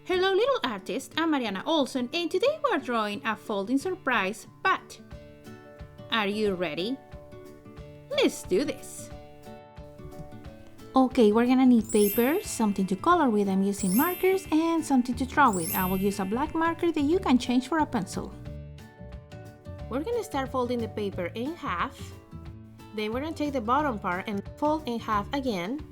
Hello little artists, I'm Mariana Olson and today we're drawing a folding surprise bat. Are you ready? Let's do this! Okay, we're gonna need paper, something to color with. I'm using markers and something to draw with. I will use a black marker that you can change for a pencil. We're gonna start folding the paper in half. Then we're gonna take the bottom part and fold in half again.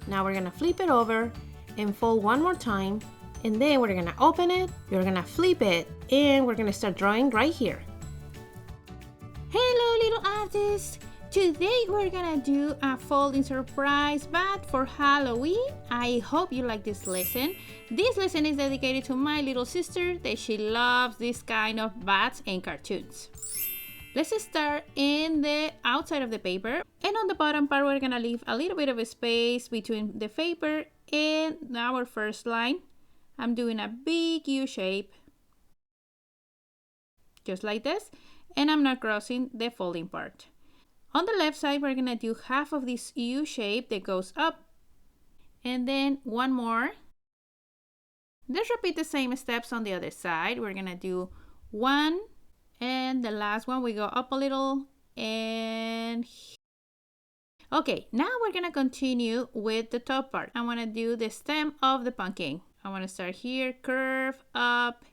Now we're gonna flip it over and fold one more time. And then we're gonna open it, we're gonna flip it, and we're gonna start drawing right here. Hello little artists! Today we're gonna do a folding surprise bat for Halloween. I hope you like this lesson. This lesson is dedicated to my little sister that she loves this kind of bats and cartoons. Let's start in the outside of the paper, and on the bottom part we're gonna leave a little bit of a space between the paper and our first line. I'm doing a big U shape, just like this, and I'm not crossing the folding part. On the left side, we're gonna do half of this U shape that goes up, and then one more. Let's repeat the same steps on the other side. We're gonna do one, and the last one we go up a little, and okay, now we're gonna continue with the top part. I wanna do the stem of the pumpkin. I want to start here, curve up,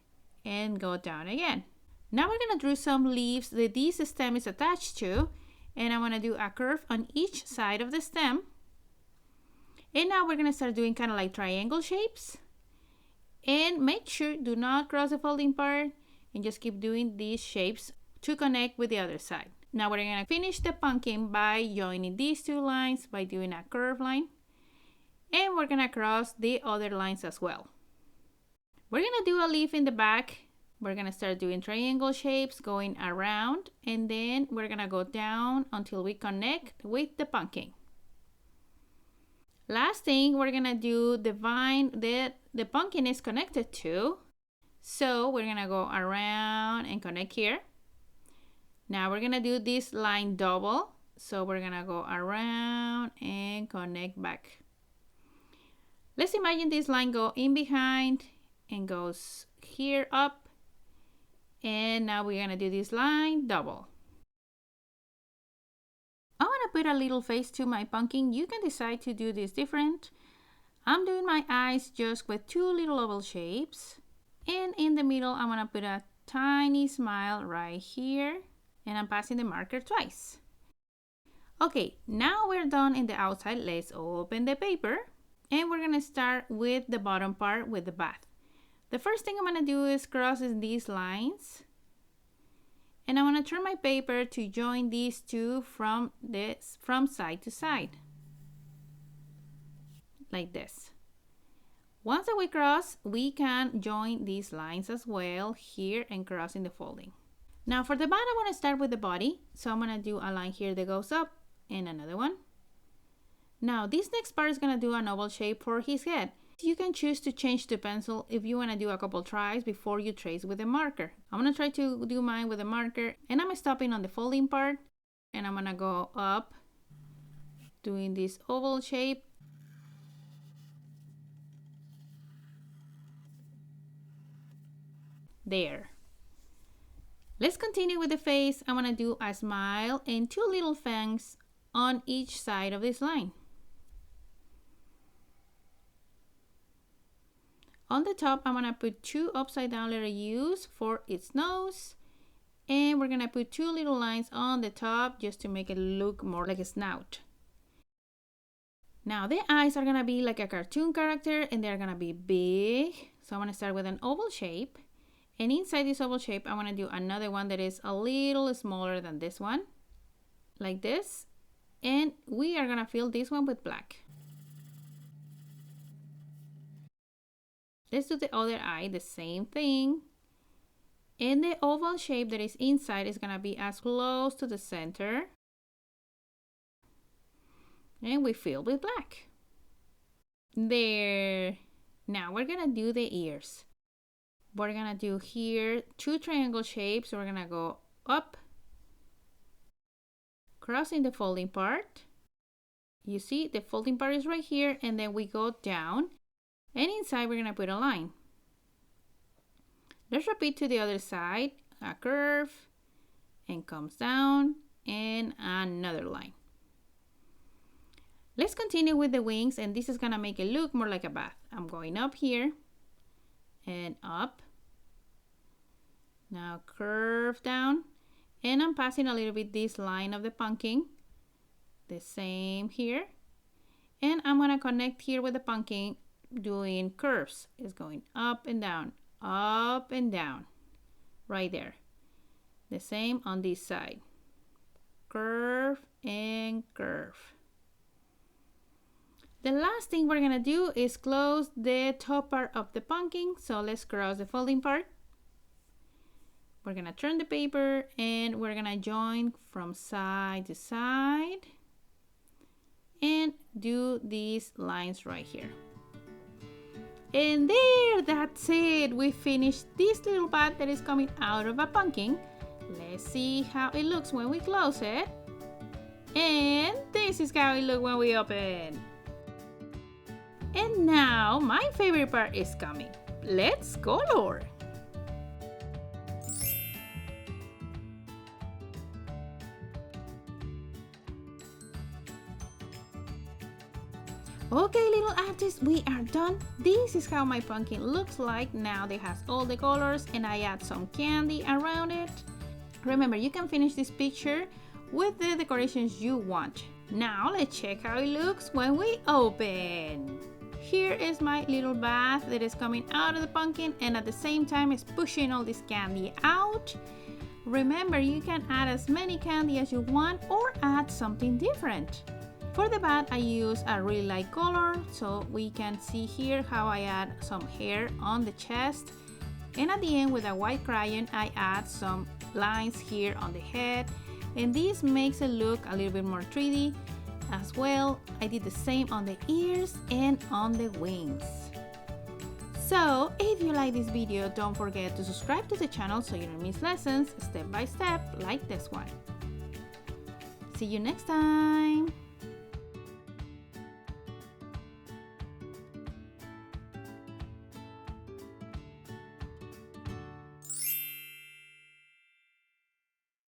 and go down again. Now we're going to draw some leaves that this stem is attached to, and I want to do a curve on each side of the stem. And now we're going to start doing kind of like triangle shapes. And make sure do not cross the folding part, and just keep doing these shapes to connect with the other side. Now we're going to finish the pumpkin by joining these two lines by doing a curved line. And we're gonna cross the other lines as well. We're gonna do a leaf in the back. We're gonna start doing triangle shapes going around, and then we're gonna go down until we connect with the pumpkin. Last thing, we're gonna do the vine that the pumpkin is connected to. So we're gonna go around and connect here. Now we're gonna do this line double. So we're gonna go around and connect back. Let's imagine this line go in behind and goes here up. And now we're gonna do this line double. I wanna put a little face to my pumpkin. You can decide to do this different. I'm doing my eyes just with two little oval shapes. And in the middle, I wanna put a tiny smile right here. And I'm passing the marker twice. Okay, now we're done in the outside. Let's open the paper. And we're gonna start with the bottom part with the bat. The first thing I'm gonna do is cross these lines. And I wanna turn my paper to join these two from side to side. Like this. Once that we cross, we can join these lines as well here and cross in the folding. Now for the bat, I wanna start with the body. So I'm gonna do a line here that goes up and another one. Now this next part is going to do an oval shape for his head. You can choose to change the pencil if you want to do a couple tries before you trace with a marker. I'm going to try to do mine with a marker, and I'm stopping on the folding part, and I'm going to go up doing this oval shape. There. Let's continue with the face. I want to do a smile and two little fangs on each side of this line. On the top, I'm gonna put two upside down letter U's for its nose. And we're gonna put two little lines on the top just to make it look more like a snout. Now the eyes are gonna be like a cartoon character and they're gonna be big. So I'm gonna start with an oval shape. And inside this oval shape, I wanna do another one that is a little smaller than this one. Like this. And we are gonna fill this one with black. Let's do the other eye, the same thing. And the oval shape that is inside is gonna be as close to the center. And we fill with black. There. Now we're gonna do the ears. We're gonna do here two triangle shapes. We're gonna go up, crossing the folding part. You see the folding part is right here, and then we go down. And inside we're gonna put a line. Let's repeat to the other side, a curve, and comes down, and another line. Let's continue with the wings, and this is gonna make it look more like a bat. I'm going up here, and up. Now curve down, and I'm passing a little bit this line of the pumpkin. The same here. And I'm gonna connect here with the pumpkin doing curves. It's going up and down, right there. The same on this side. Curve and curve. The last thing we're gonna do is close the top part of the pumpkin. So let's cross the folding part. We're gonna turn the paper and we're gonna join from side to side and do these lines right here. And there, that's it. We finished this little bat that is coming out of a pumpkin. Let's see how it looks when we close it. And this is how it looks when we open. And now my favorite part is coming. Let's color. Okay, little artists, we are done. This is how my pumpkin looks like now that it has all the colors, and I add some candy around it. Remember, you can finish this picture with the decorations you want. Now let's check how it looks when we open. Here is my little bath that is coming out of the pumpkin, and at the same time is pushing all this candy out. Remember, you can add as many candy as you want or add something different. For the bat, I use a really light color, so we can see here how I add some hair on the chest. And at the end, with a white crayon, I add some lines here on the head. And this makes it look a little bit more 3D as well. I did the same on the ears and on the wings. So, if you like this video, don't forget to subscribe to the channel so you don't miss lessons step by step like this one. See you next time!